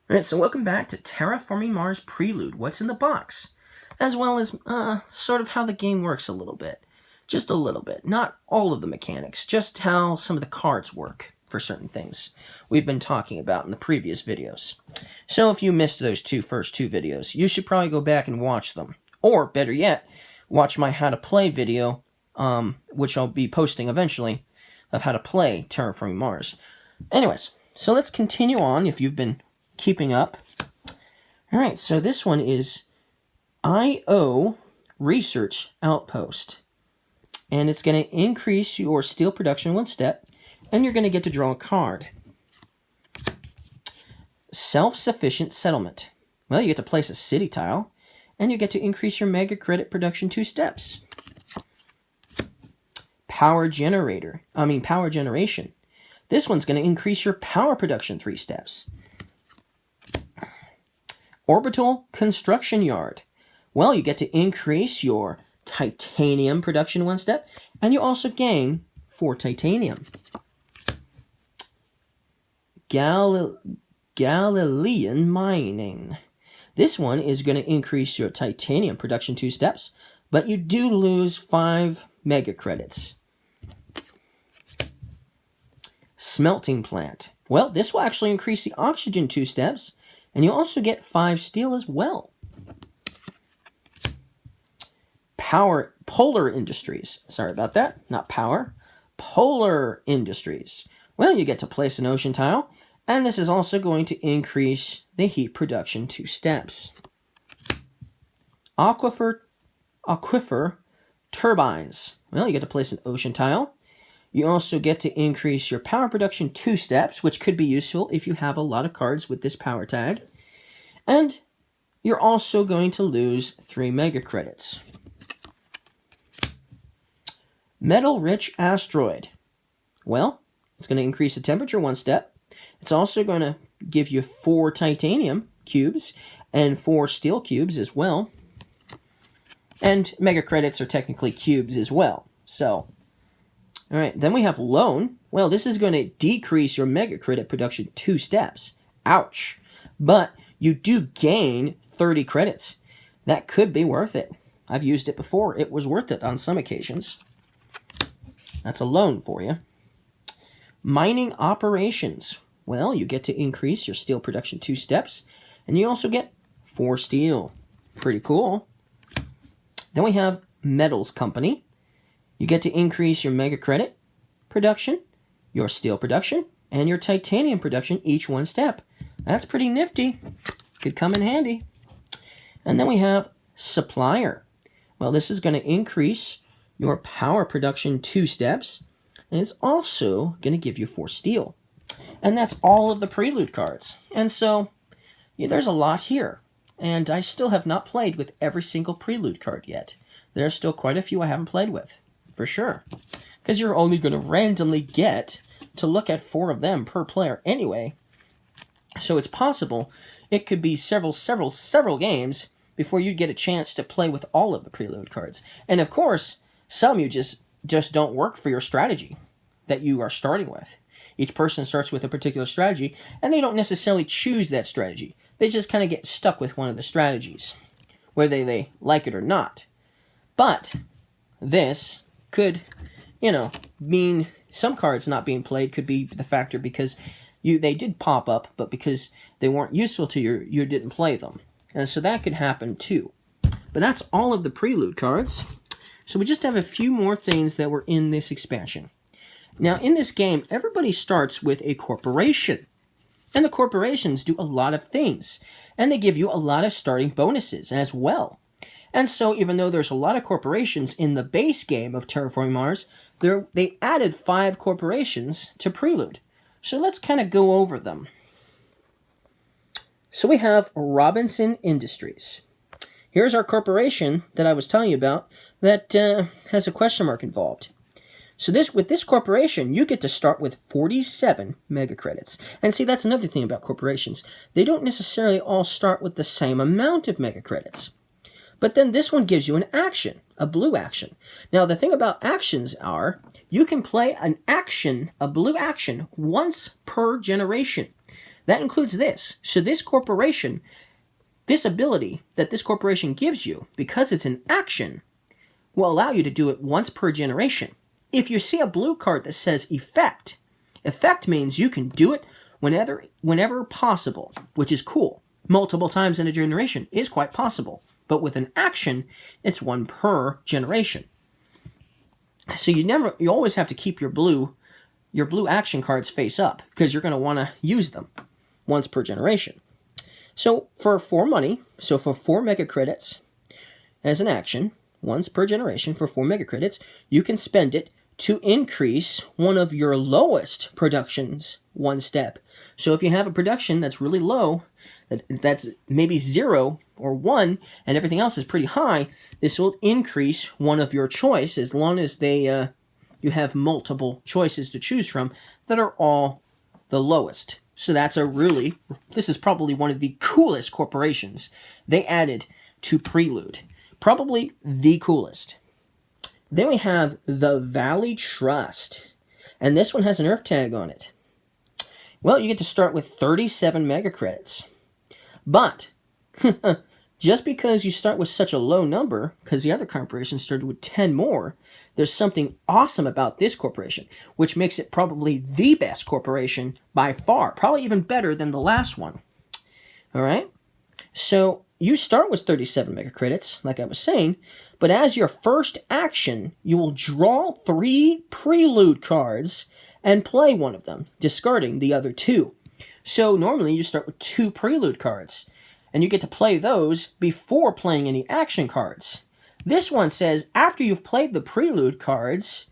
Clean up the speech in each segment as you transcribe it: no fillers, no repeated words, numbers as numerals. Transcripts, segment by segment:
Alright, so welcome back to Terraforming Mars Prelude, What's in the Box, as well as sort of how the game works a little bit. Just a little bit, not all of the mechanics, just how some of the cards work for certain things we've been talking about in the previous videos. So if you missed those first two videos, you should probably go back and watch them. Or, better yet, watch my how to play video, which I'll be posting eventually, of how to play Terraforming Mars. Anyways, so let's continue on if you've been keeping up. All right, so this one is IO Research Outpost. And it's going to increase your steel production one step, and you're going to get to draw a card. Self-Sufficient Settlement. Well, you get to place a city tile, and you get to increase your mega credit production 2 steps. Power Generation. This one's going to increase your power production 3 steps. Orbital Construction Yard. Well, you get to increase your titanium production 1 step, and you also gain 4 titanium. Galilean Mining. This one is going to increase your titanium production 2 steps, but you do lose 5 mega credits. Smelting Plant. Well, this will actually increase the oxygen 2 steps, and you also get 5 steel as well. Polar Industries. Sorry about that. Not power. Polar Industries. Well, you get to place an ocean tile, and this is also going to increase the heat production 2 steps. Aquifer Turbines. Well, you get to place an ocean tile. You also get to increase your power production 2 steps, which could be useful if you have a lot of cards with this power tag. And you're also going to lose 3 mega credits. Metal-Rich Asteroid. Well, it's going to increase the temperature 1 step. It's also going to give you 4 titanium cubes and 4 steel cubes as well. And mega credits are technically cubes as well. So, all right, then we have Loan. Well, this is going to decrease your mega credit production 2 steps. Ouch. But you do gain 30 credits. That could be worth it. I've used it before. It was worth it on some occasions. That's a loan for you. Mining Operations. Well, you get to increase your steel production 2 steps, and you also get 4 steel. Pretty cool. Then we have Metals Company. You get to increase your mega credit production, your steel production, and your titanium production each 1 step. That's pretty nifty. Could come in handy. And then we have Supplier. Well, this is going to increase your power production 2 steps, and it's also going to give you 4 steel. And that's all of the Prelude cards. And so, there's a lot here. And I still have not played with every single Prelude card yet. There's still quite a few I haven't played with. For sure. Because you're only going to randomly get to look at 4 of them per player anyway. So it's possible it could be several games before you get a chance to play with all of the Prelude cards. And of course, some you just don't work for your strategy that you are starting with. Each person starts with a particular strategy, and they don't necessarily choose that strategy. They just kind of get stuck with one of the strategies, whether they like it or not. But this could, mean some cards not being played could be the factor because they did pop up, but because they weren't useful to you didn't play them. And so that could happen too. But that's all of the Prelude cards. So we just have a few more things that were in this expansion. Now, in this game, everybody starts with a corporation. And the corporations do a lot of things. And they give you a lot of starting bonuses as well. And so, even though there's a lot of corporations in the base game of Terraforming Mars, they added 5 corporations to Prelude. So let's kind of go over them. So we have Robinson Industries. Here's our corporation that I was telling you about that has a question mark involved. So with this corporation, you get to start with 47 mega credits. And see, that's another thing about corporations. They don't necessarily all start with the same amount of mega credits. But then this one gives you an action, a blue action. Now, the thing about actions are, you can play a blue action, once per generation. That includes this. So this corporation, this ability that this corporation gives you, because it's an action, will allow you to do it once per generation. If you see a blue card that says effect, effect means you can do it whenever possible, which is cool. Multiple times in a generation is quite possible. But with an action, it's one per generation. So you always have to keep your blue action cards face up, because you're going to want to use them once per generation. So for 4 money, so for 4 mega credits as an action, once per generation for 4 mega credits, you can spend it to increase one of your lowest productions 1 step. So if you have a production that's really low, that's maybe 0 or 1, and everything else is pretty high, this will increase one of your choice, as long as you have multiple choices to choose from that are all the lowest. So this is probably one of the coolest corporations they added to Prelude. Probably the coolest. Then we have the Valley Trust, and this one has an Earth tag on it. Well, you get to start with 37 mega credits. But just because you start with such a low number, because the other corporations started with 10 more, there's something awesome about this corporation, which makes it probably the best corporation by far, probably even better than the last one. All right? So you start with 37 mega credits, like I was saying, but as your first action, you will draw 3 prelude cards and play one of them, discarding the other 2. So normally you start with 2 prelude cards, and you get to play those before playing any action cards. This one says after you've played the prelude cards,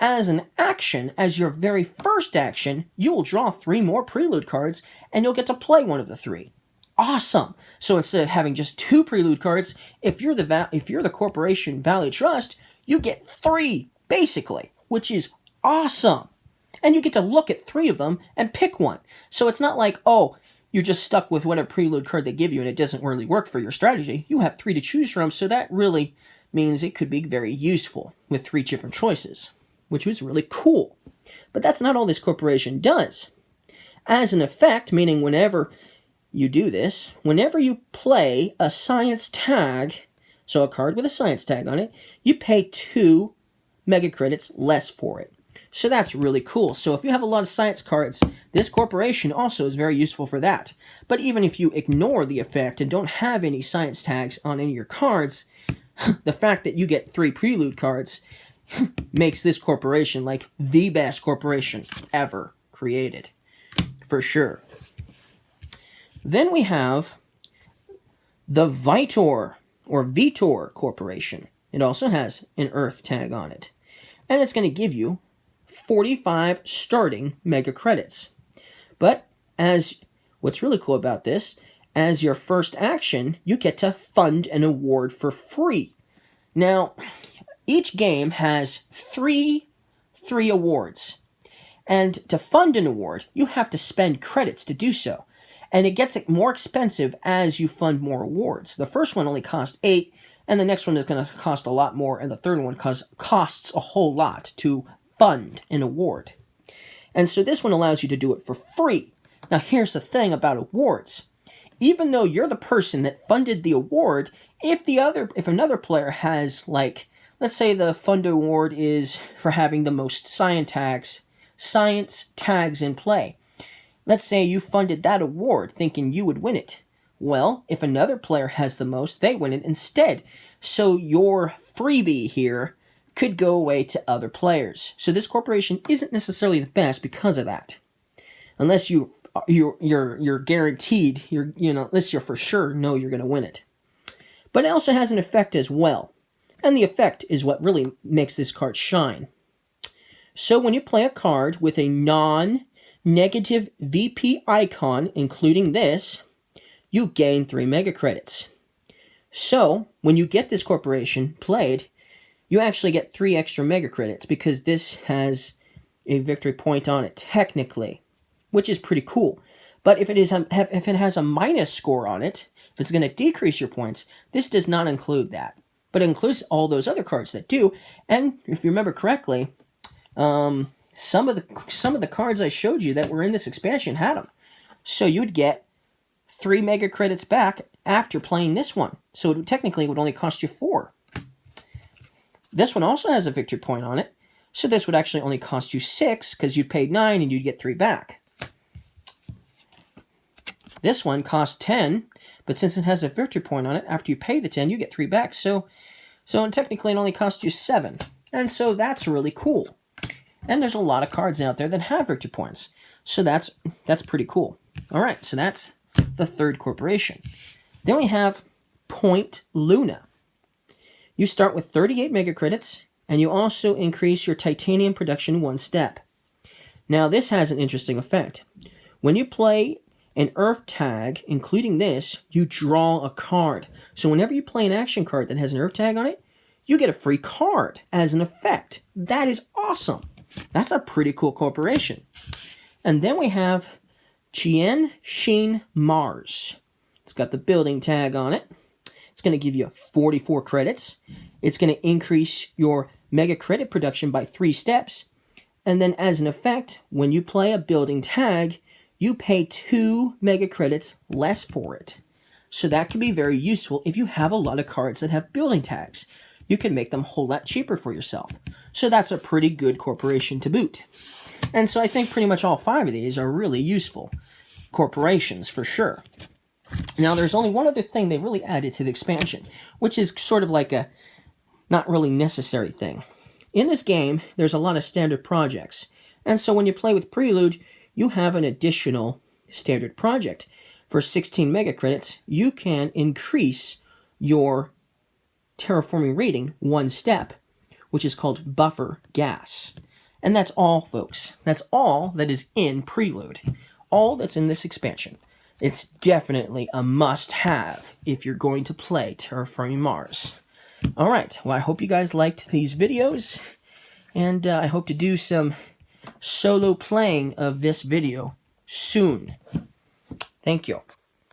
as an action, as your very first action, you will draw 3 more prelude cards, and you'll get to play one of the 3. Awesome! So instead of having just 2 prelude cards, if you're the corporation Valley Trust, you get 3 basically, which is awesome. And you get to look at 3 of them and pick one. So it's not like, oh, you're just stuck with whatever prelude card they give you and it doesn't really work for your strategy. You have 3 to choose from, so that really means it could be very useful with 3 different choices, which was really cool. But that's not all this corporation does. As an effect, meaning whenever you do this, whenever you play a science tag, so a card with a science tag on it, you pay 2 mega credits less for it. So that's really cool. So if you have a lot of science cards, this corporation also is very useful for that. But even if you ignore the effect and don't have any science tags on any of your cards, the fact that you get 3 prelude cards makes this corporation like the best corporation ever created. For sure. Then we have the Vitor Corporation. It also has an Earth tag on it. And it's going to give you 45 starting mega credits. But what's really cool about this, as your first action, you get to fund an award for free. Now, each game has three awards. And to fund an award, you have to spend credits to do so. And it gets more expensive as you fund more awards. The first one only costs 8, and the next one is going to cost a lot more, and the third one costs a whole lot to fund an award. And so this one allows you to do it for free. Now here's the thing about awards. Even though you're the person that funded the award, if another player has, like, let's say the fund award is for having the most science tags in play. Let's say you funded that award thinking you would win it. Well, if another player has the most, they win it instead. So your freebie here could go away to other players. So this corporation isn't necessarily the best because of that. Unless you're guaranteed, unless you're for sure know you're going to win it. But it also has an effect as well. And the effect is what really makes this card shine. So when you play a card with a non-negative VP icon, including this, you gain 3 mega credits. So when you get this corporation played, you actually get 3 extra mega credits because this has a victory point on it, technically, which is pretty cool. But if it has a minus score on it, if it's going to decrease your points, this does not include that. But it includes all those other cards that do. And if you remember correctly, some of the cards I showed you that were in this expansion had them. So you would get 3 mega credits back after playing this one. So it technically would only cost you 4. This one also has a victory point on it. So this would actually only cost you 6 because you paid 9 and you'd get 3 back. This one costs 10, but since it has a victory point on it, after you pay the 10, you get 3 back. So technically it only costs you 7. And so that's really cool. And there's a lot of cards out there that have victory points. So that's pretty cool. All right, so that's the third corporation. Then we have Point Luna. You start with 38 mega credits, and you also increase your titanium production 1 step. Now this has an interesting effect. When you play an Earth tag, including this, you draw a card. So whenever you play an action card that has an Earth tag on it, you get a free card as an effect. That is awesome. That's a pretty cool corporation. And then we have Chien Shin Mars. It's got the building tag on it. It's going to give you 44 credits. It's going to increase your mega credit production by 3 steps. And then as an effect, when you play a building tag, you pay 2 mega credits less for it. So that can be very useful if you have a lot of cards that have building tags. You can make them a whole lot cheaper for yourself. So that's a pretty good corporation to boot. And so I think pretty much all 5 of these are really useful corporations for sure. Now there's only one other thing they really added to the expansion, which is sort of like a not really necessary thing. In this game, there's a lot of standard projects. And so when you play with Prelude, you have an additional standard project. For 16 mega credits, you can increase your terraforming rating 1 step, which is called buffer gas. And that's all, folks. That's all that is in Prelude. All that's in this expansion. It's definitely a must-have if you're going to play Terraforming Mars. Alright, well I hope you guys liked these videos, and I hope to do some solo playing of this video soon. Thank you.